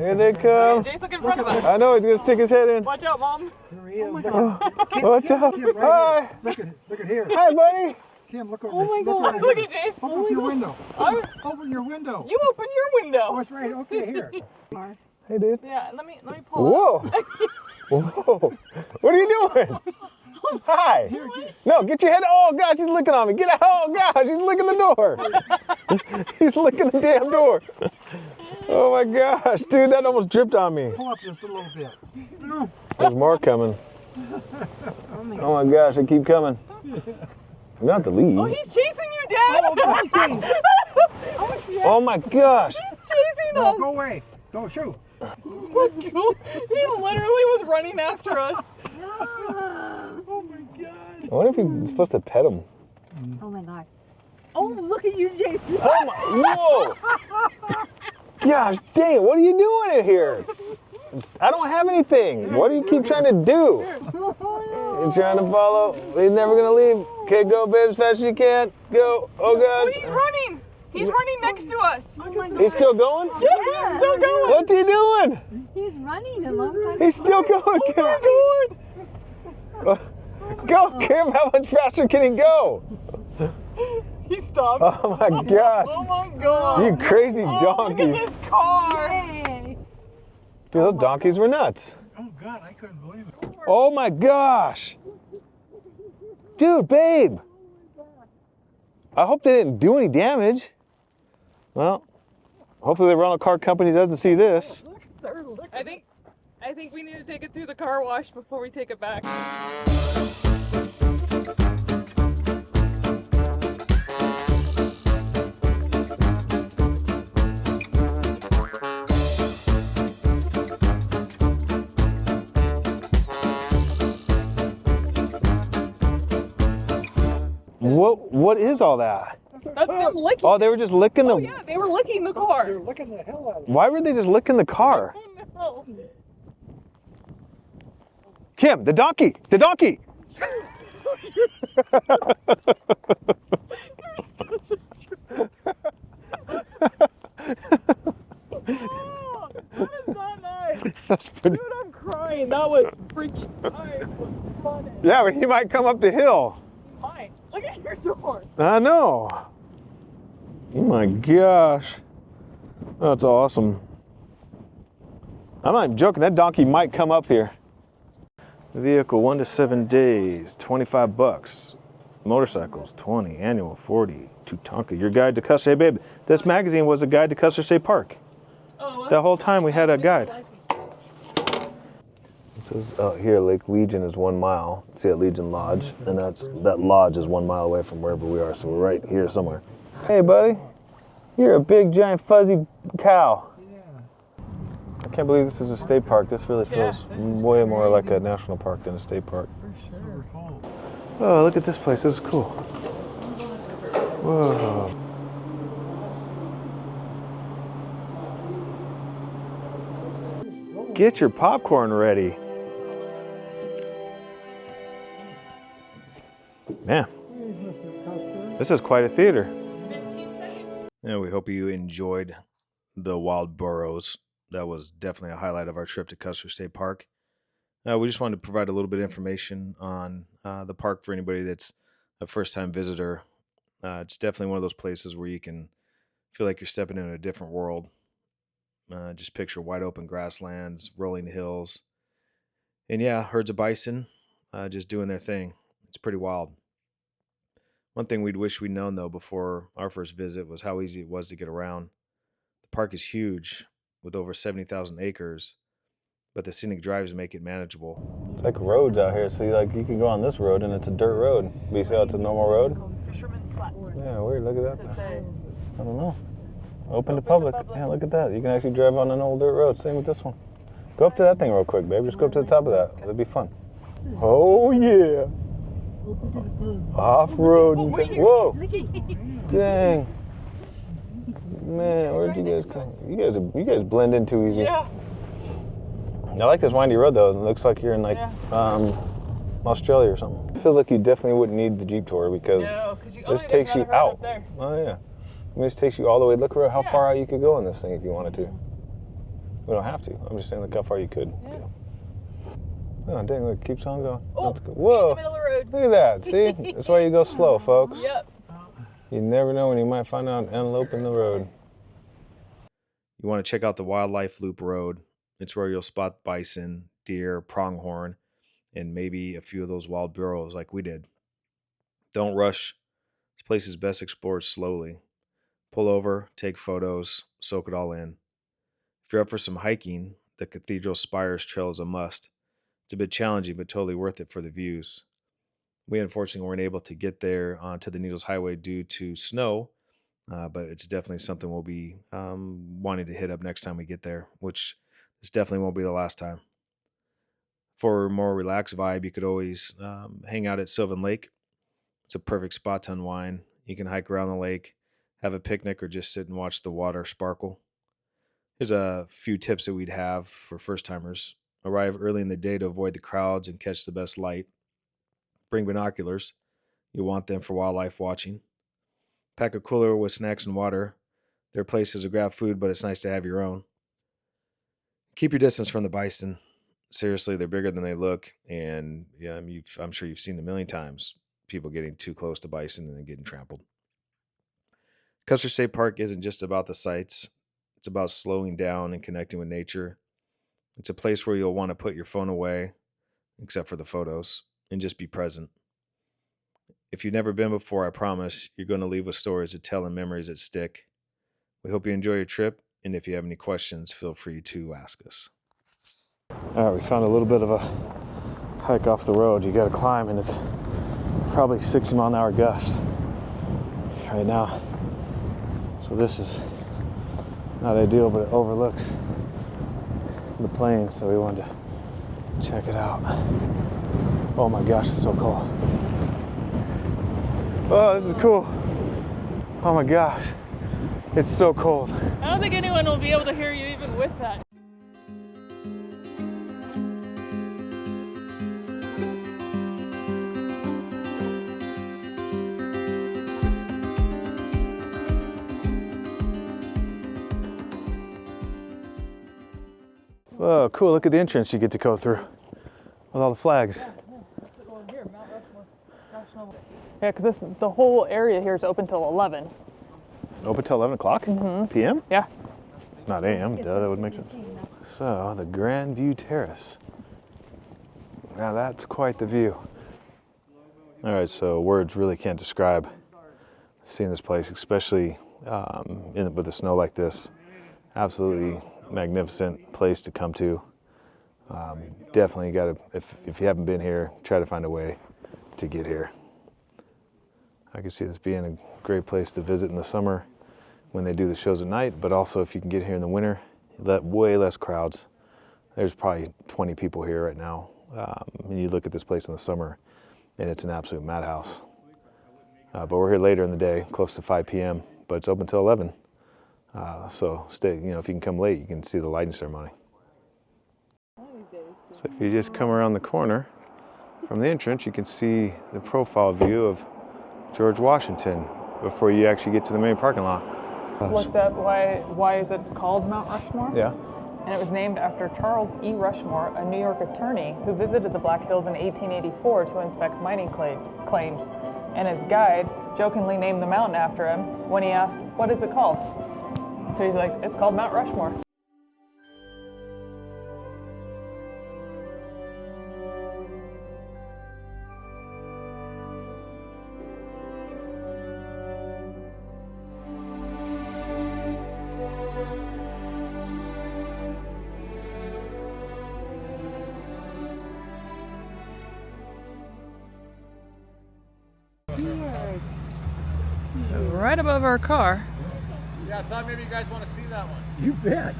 Here they come. Jay's looking in front of us. I know, he's going to stick his head in. Watch out, Mom. Oh my God. What's up? Kim, Hi. Look at here. Hi, buddy. Kim, look over. Oh my God. Look at Jace. Open your window. Open your window. You open your window. Oh, that's right. Okay, here. Hey, dude. Yeah, let me pull Whoa. Whoa. What are you doing? Hi. No, get your head. Oh, gosh, he's licking on me. Get out. Oh, gosh, he's licking the door. He's licking the damn door. Oh, my gosh. Dude, that almost dripped on me. Pull up just a little bit. There's more coming. Oh, my gosh, they keep coming. We don't have to leave. Oh, he's chasing you, Dad. Oh, my gosh. He's chasing No, us. go away. Don't shoot. He literally was running after us. Oh my God. I wonder if you're supposed to pet him. Oh my God. Oh, look at you, Jason. Oh, my. Whoa. Gosh dang it, what are you doing in here? I don't have anything. What do you keep trying to do? You're trying to follow. He's never going to leave. Okay, go, babe, as fast as you can. Go. Oh, God. Oh, he's running. He's running next to us. Oh my God. He's still going? Yeah, he's still going. What's he doing? He's running alongside. He's still going. Oh my God. Go, Kim. How much faster can he go? He stopped. Oh, my gosh. Oh my God. You crazy Oh, donkey. look at this car. Hey. Dude, those donkeys were nuts. Oh God, I couldn't believe it. Oh, my gosh. Dude, babe. I hope they didn't do any damage. Well, hopefully the rental car company doesn't see this. I think we need to take it through the car wash before we take it back. What is all that? That's them licking. Oh, they were just licking the... Oh yeah, they were licking the car. They're licking the hell out of it. Why were they just licking the car? Oh no. Kim, the donkey! The donkey! You're such a Oh, that is not nice. That's pretty... Dude, I'm crying. That was freaking nice. Funny. Yeah, but he might come up the hill. Mine. Look at your door. I know. Oh my gosh. That's awesome. I'm not even joking. That donkey might come up here. Vehicle 1 to 7 days, $25. Motorcycles, 20. Annual, 40. Tutanka, your guide to Custer. Hey, babe, this magazine was a guide to Custer State Park. Oh, The whole time we had a guide. This is out here, Lake Legion is 1 mile. See at Legion Lodge, and that lodge is 1 mile away from wherever we are, so we're right here somewhere. Hey, buddy, you're a big, giant, fuzzy cow. Yeah. I can't believe this is a state park. This really feels way more like a national park than a state park. For sure. Oh, look at this place. This is cool. Whoa. Get your popcorn ready. Man, this is quite a theater. 15 seconds. Yeah, we hope you enjoyed the wild burros. That was definitely a highlight of our trip to Custer State Park. We just wanted to provide a little bit of information on the park for anybody that's a first-time visitor. It's definitely one of those places where you can feel like you're stepping into a different world. Just picture wide open grasslands, rolling hills, and yeah, herds of bison just doing their thing. It's pretty wild. One thing we'd wish we'd known, though, before our first visit was how easy it was to get around. The park is huge with over 70,000 acres, but the scenic drives make it manageable. It's like roads out here, so you can go on this road and it's a dirt road. But you see how it's a normal road? Fisherman Flats. Yeah, weird. Look at that. It's a I don't know. Open to public. Yeah, look at that. You can actually drive on an old dirt road. Same with this one. Go up to that thing real quick, babe. Just go up to the top of that. It'll be fun. Oh, yeah. Off-road. Whoa. Dang. Man, where'd you guys come? You guys blend in too easy. yeah. I like this windy road, though. It looks like you're in, like, Australia or something. It feels like you definitely wouldn't need the Jeep tour because this takes you out. Oh, yeah. I mean, this takes you all the way. Look how far out you could go in this thing if you wanted to. We don't have to. I'm just saying, look how far you could. Yeah. Oh, dang, look, keeps on going. Oh, Whoa. in the middle of the road. Look at that. See? That's why you go slow, folks. Yep. You never know when you might find out an antelope in the road. You want to check out the Wildlife Loop Road. It's where you'll spot bison, deer, pronghorn, and maybe a few of those wild burros like we did. Don't rush. This place is best explored slowly. Pull over, take photos, soak it all in. If you're up for some hiking, the Cathedral Spires Trail is a must. It's a bit challenging, but totally worth it for the views. We unfortunately weren't able to get there onto the Needles Highway due to snow, but it's definitely something we'll be wanting to hit up next time we get there, which this definitely won't be the last time. For a more relaxed vibe, you could always hang out at Sylvan Lake. It's a perfect spot to unwind. You can hike around the lake, have a picnic, or just sit and watch the water sparkle. Here's a few tips that we'd have for first-timers. Arrive early in the day to avoid the crowds and catch the best light. Bring binoculars. You'll want them for wildlife watching. Pack a cooler with snacks and water. There are places to grab food, but it's nice to have your own. Keep your distance from the bison. Seriously, they're bigger than they look, and yeah, I'm sure you've seen a million times people getting too close to bison and then getting trampled. Custer State Park isn't just about the sights. It's about slowing down and connecting with nature. It's a place where you'll want to put your phone away, except for the photos, and just be present. If you've never been before, I promise you're going to leave with stories to tell and memories that stick. We hope you enjoy your trip, and if you have any questions, feel free to ask us. All right, we found a little bit of a hike off the road. You got to climb, and it's probably 60-mile-an-hour gusts right now. So this is not ideal, but it overlooks the plains, so we wanted to check it out. Oh my gosh, it's so cold. Oh, this is cool. Oh my gosh, it's so cold. I don't think anyone will be able to hear you even with that. Whoa, cool, look at the entrance you get to go through with all the flags. Here, Mount Rushmore National. Yeah, because the whole area here is open till 11. Open till 11 o'clock? PM? Yeah. Not AM, duh, that would make sense. So, the Grand View Terrace. Now that's quite the view. All right, so words really can't describe seeing this place, especially with the snow like this. Absolutely magnificent place to come to. Definitely got to, if you haven't been here, try to find a way to get here. I can see this being a great place to visit in the summer when they do the shows at night, but also if you can get here in the winter, way less crowds. There's probably 20 people here right now. And you look at this place in the summer and it's an absolute madhouse. But we're here later in the day, close to 5 p.m., but it's open till 11. So stay, if you can come late, you can see the lighting ceremony. So if you just come around the corner from the entrance, you can see the profile view of George Washington before you actually get to the main parking lot. Looked up why is it called Mount Rushmore? Yeah. And it was named after Charles E. Rushmore, a New York attorney who visited the Black Hills in 1884 to inspect mining claims. And his guide jokingly named the mountain after him when he asked, "What is it called?" So he's like, "It's called Mount Rushmore." Right above our car. Yeah, I thought maybe you guys want to see that one. You bet.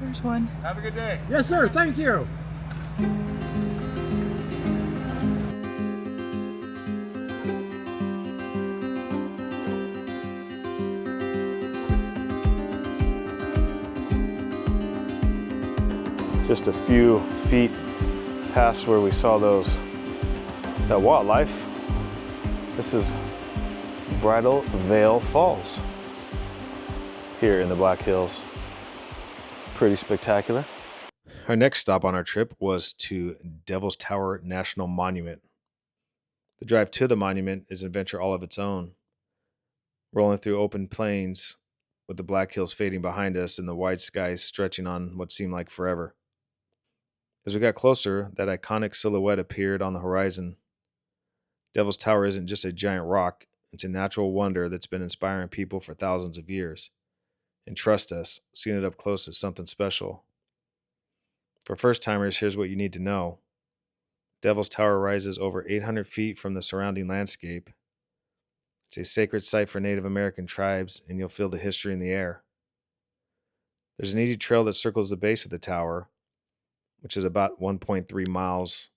There's one. Have a good day. Yes, sir. Thank you. Just a few feet past where we saw that wildlife. This is Bridal Veil Falls here in the Black Hills. pretty spectacular. Our next stop on our trip was to Devil's Tower National Monument. The drive to the monument is an adventure all of its own, rolling through open plains with the Black Hills fading behind us and the wide skies stretching on what seemed like forever. As we got closer, that iconic silhouette appeared on the horizon. Devil's Tower isn't just a giant rock, it's a natural wonder that's been inspiring people for thousands of years. And trust us, seeing it up close is something special. For first-timers, here's what you need to know. Devil's Tower rises over 800 feet from the surrounding landscape. It's a sacred site for Native American tribes, and you'll feel the history in the air. There's an easy trail that circles the base of the tower, which is about 1.3 miles.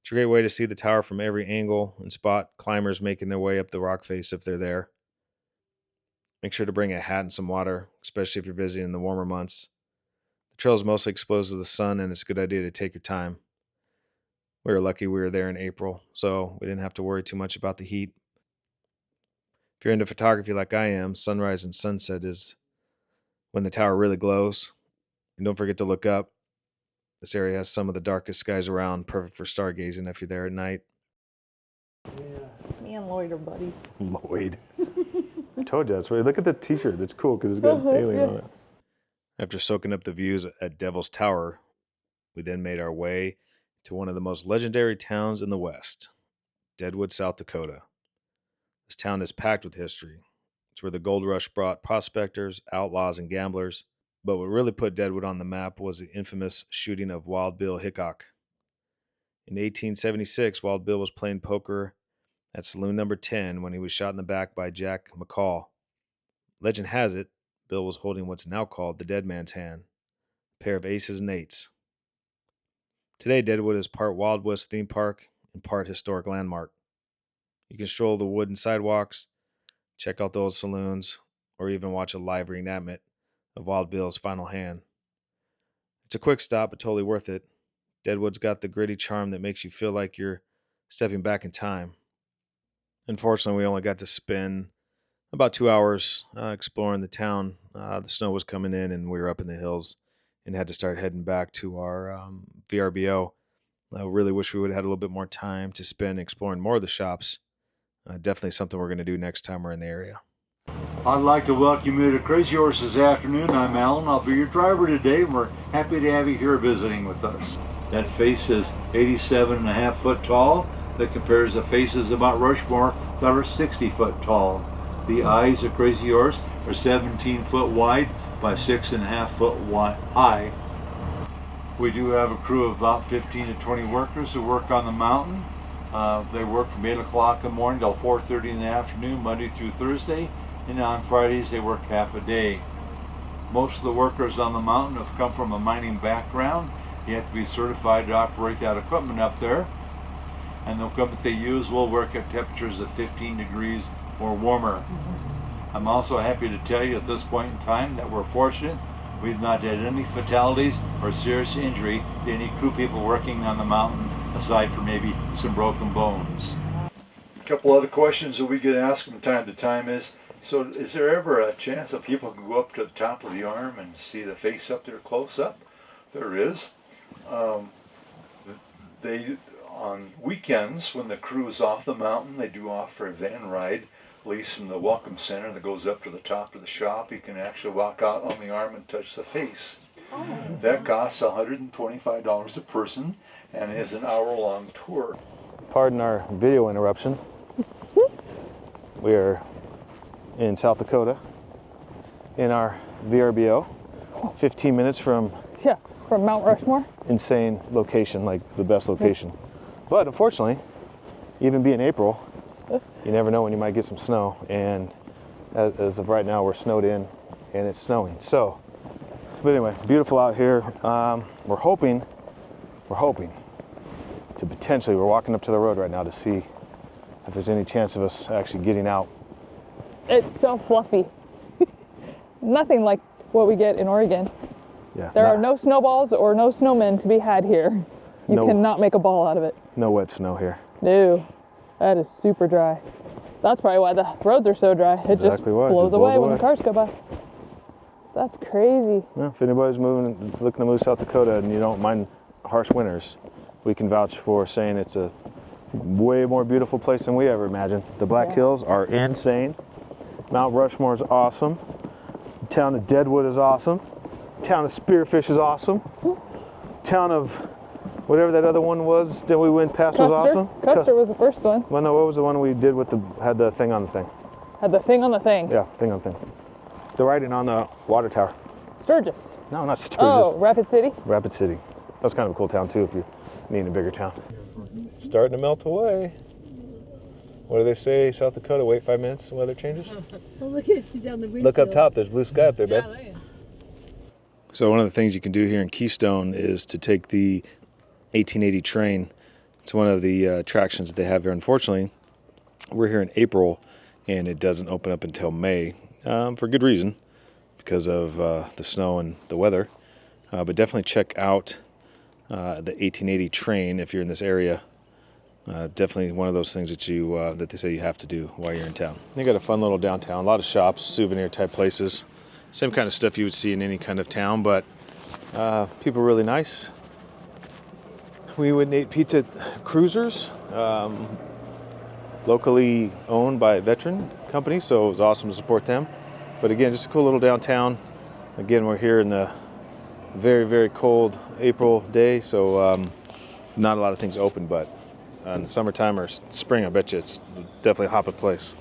It's a great way to see the tower from every angle and spot climbers making their way up the rock face if they're there. Make sure to bring a hat and some water, especially if you're visiting in the warmer months. The trail is mostly exposed to the sun, and it's a good idea to take your time. We were lucky we were there in April, so we didn't have to worry too much about the heat. If you're into photography like I am, sunrise and sunset is when the tower really glows. And don't forget to look up. This area has some of the darkest skies around, perfect for stargazing if you're there at night. Yeah, me and Lloyd are buddies. Lloyd. I told you that's right. Look at the t-shirt. It's cool because it's got an alien on it. After soaking up the views at Devil's Tower, we then made our way to one of the most legendary towns in the West, Deadwood, South Dakota. This town is packed with history. It's where the gold rush brought prospectors, outlaws, and gamblers. But what really put Deadwood on the map was the infamous shooting of Wild Bill Hickok. In 1876, Wild Bill was playing poker at Saloon Number 10 when he was shot in the back by Jack McCall. Legend has it, Bill was holding what's now called the Dead Man's Hand, a pair of aces and eights. Today, Deadwood is part Wild West theme park and part historic landmark. You can stroll the wooden sidewalks, check out the old saloons, or even watch a live reenactment of Wild Bill's final hand. It's a quick stop, but totally worth it. Deadwood's got the gritty charm that makes you feel like you're stepping back in time. Unfortunately, we only got to spend about 2 hours exploring the town. The snow was coming in, and we were up in the hills and had to start heading back to our VRBO. I really wish we would have had a little bit more time to spend exploring more of the shops. Definitely something we're going to do next time we're in the area. I'd like to welcome you to Crazy Horse this afternoon. I'm Alan. I'll be your driver today, and we're happy to have you here visiting with us. That face is 87.5 foot tall. That compares the faces of Mount Rushmore that are 60 foot tall. The eyes of Crazy Horse are 17 foot wide by 6.5 foot high. We do have a crew of about 15 to 20 workers who work on the mountain. They work from 8 o'clock in the morning till 4:30 in the afternoon, Monday through Thursday. And on Fridays they work half a day. Most of the workers on the mountain have come from a mining background. You have to be certified to operate that equipment up there. And the equipment they use will work at temperatures of 15 degrees or warmer. I'm also happy to tell you at this point in time that we're fortunate. We've not had any fatalities or serious injury to any crew people working on the mountain, aside from maybe some broken bones. A couple other questions that we get asked from time to time is, so is there ever a chance that people can go up to the top of the arm and see the face up there close up? There is. They, on weekends, when the crew is off the mountain, they do offer a van ride, at least from the Welcome Center that goes up to the top of the shop. You can actually walk out on the arm and touch the face. That costs $125 a person and is an hour-long tour. Pardon our video interruption. We are in South Dakota in our VRBO, 15 minutes from Mount Rushmore. insane location, like the best location. But unfortunately, even being April, you never know when you might get some snow, and as of right now we're snowed in and it's snowing. So, but anyway, beautiful out here. We're hoping to potentially, we're walking up to the road right now to see if there's any chance of us actually getting out. It's so fluffy. Nothing like what we get in Oregon. Yeah, There are no snowballs or no snowmen to be had here. You No. cannot make a ball out of it. No wet snow here. No, that is super dry. That's probably why the roads are so dry. It just Exactly why. It blows just away blows when away. the cars go by. That's crazy. Yeah, if anybody's looking to move to South Dakota and you don't mind harsh winters, we can vouch for saying it's a way more beautiful place than we ever imagined. The Black Hills are insane. Mount Rushmore is awesome. The town of Deadwood is awesome. The town of Spearfish is awesome. Town of whatever that other one was that we went past was awesome. Custer was the first one. Well, no, what was the one we did with had the thing on the thing? Had the thing on the thing. Yeah, thing on the thing. The writing on the water tower. Sturgis. No, not Sturgis. Oh, Rapid City? Rapid City. That's kind of a cool town too if you need a bigger town. Starting to melt away. What do they say, South Dakota? Wait 5 minutes, the weather changes? Oh, look at it down the windshield. Look up top, there's blue sky up there, babe. Yeah, So one of the things you can do here in Keystone is to take the 1880 train. It's one of the attractions that they have here. Unfortunately, we're here in April, and it doesn't open up until May, for good reason, because of the snow and the weather. But definitely check out the 1880 train if you're in this area. Definitely one of those things that they say you have to do while you're in town. They got a fun little downtown, a lot of shops, souvenir type places. Same kind of stuff you would see in any kind of town, but people are really nice. We went and ate pizza cruisers, locally owned by a veteran company, so it was awesome to support them. But again, just a cool little downtown. Again, we're here in the very, very cold April day, so not a lot of things open, but in the summertime or spring, I bet you it's definitely a hopping place.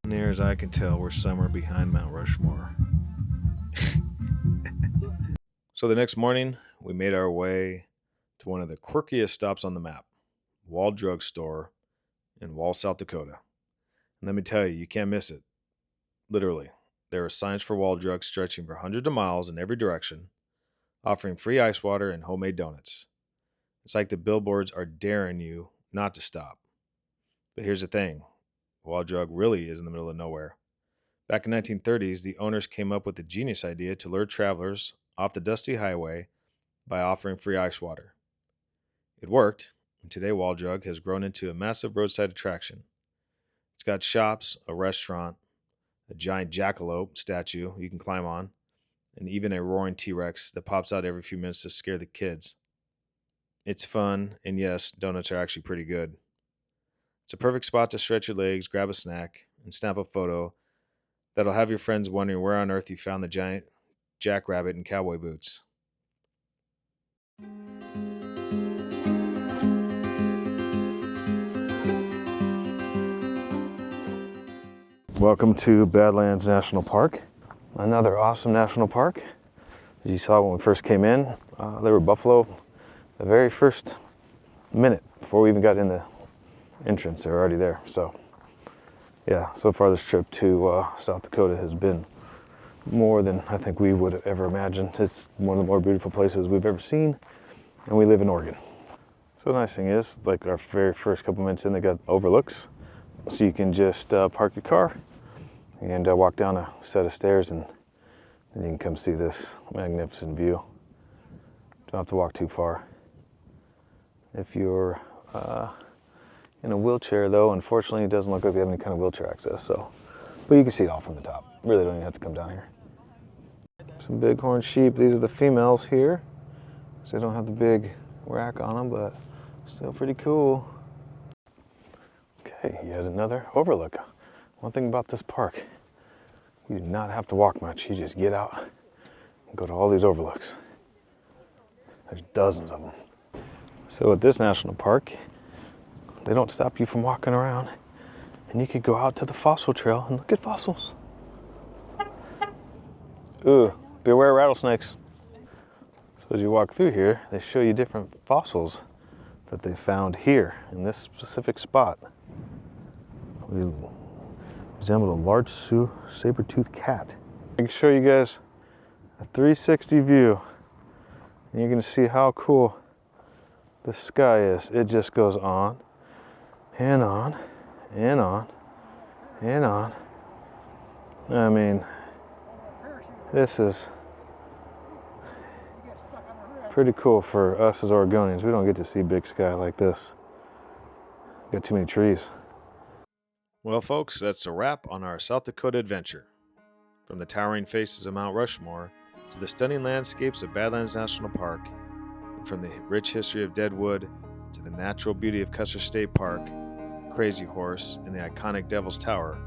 Near as I can tell, we're somewhere behind Mount Rushmore. So the next morning, we made our way to one of the quirkiest stops on the map, Wall Drugstore in Wall, South Dakota. And let me tell you, you can't miss it. Literally, there are signs for Wall Drug stretching for hundreds of miles in every direction, offering free ice water and homemade donuts. It's like the billboards are daring you not to stop. But here's the thing, Wall Drug really is in the middle of nowhere. Back in the 1930s, the owners came up with the genius idea to lure travelers off the dusty highway by offering free ice water. It worked, and today Wall Drug has grown into a massive roadside attraction. It's got shops, a restaurant, a giant jackalope statue you can climb on, and even a roaring T-Rex that pops out every few minutes to scare the kids. It's fun, and yes, donuts are actually pretty good. It's a perfect spot to stretch your legs, grab a snack, and snap a photo that'll have your friends wondering where on earth you found the giant jackrabbit in cowboy boots. Welcome to Badlands National Park. Another awesome national park. As you saw when we first came in, there were buffalo the very first minute before we even got in the entrance. They were already there. So yeah, so far this trip to South Dakota has been more than I think we would have ever imagined. It's one of the more beautiful places we've ever seen, and we live in Oregon. So the nice thing is, like our very first couple minutes in, they got overlooks, so you can just park your car and walk down a set of stairs, and then you can come see this magnificent view. Don't have to walk too far. If you're in a wheelchair, though, unfortunately, it doesn't look like they have any kind of wheelchair access. So, but you can see it all from the top. Really don't even have to come down here. Some bighorn sheep. These are the females here. So they don't have the big rack on them, but still pretty cool. Okay, yet another overlook. One thing about this park, you do not have to walk much. You just get out and go to all these overlooks. There's dozens of them. So at this national park, they don't stop you from walking around, and you could go out to the fossil trail and look at fossils. Ooh, beware rattlesnakes. So as you walk through here, they show you different fossils that they found here in this specific spot. We resembled a large saber-toothed cat. I can show you guys a 360 view, and you're gonna see how cool the sky is. It just goes on and on and on and on. I mean, this is pretty cool for us as Oregonians. We don't get to see big sky like this. Got too many trees. Well, folks, that's a wrap on our South Dakota adventure. From the towering faces of Mount Rushmore to the stunning landscapes of Badlands National Park, and from the rich history of Deadwood to the natural beauty of Custer State Park, Crazy Horse, and the iconic Devil's Tower,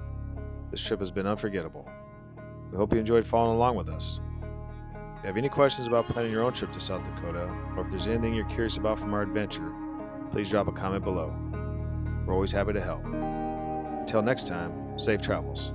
this trip has been unforgettable. We hope you enjoyed following along with us. If you have any questions about planning your own trip to South Dakota, or if there's anything you're curious about from our adventure, please drop a comment below. We're always happy to help. Until next time, safe travels.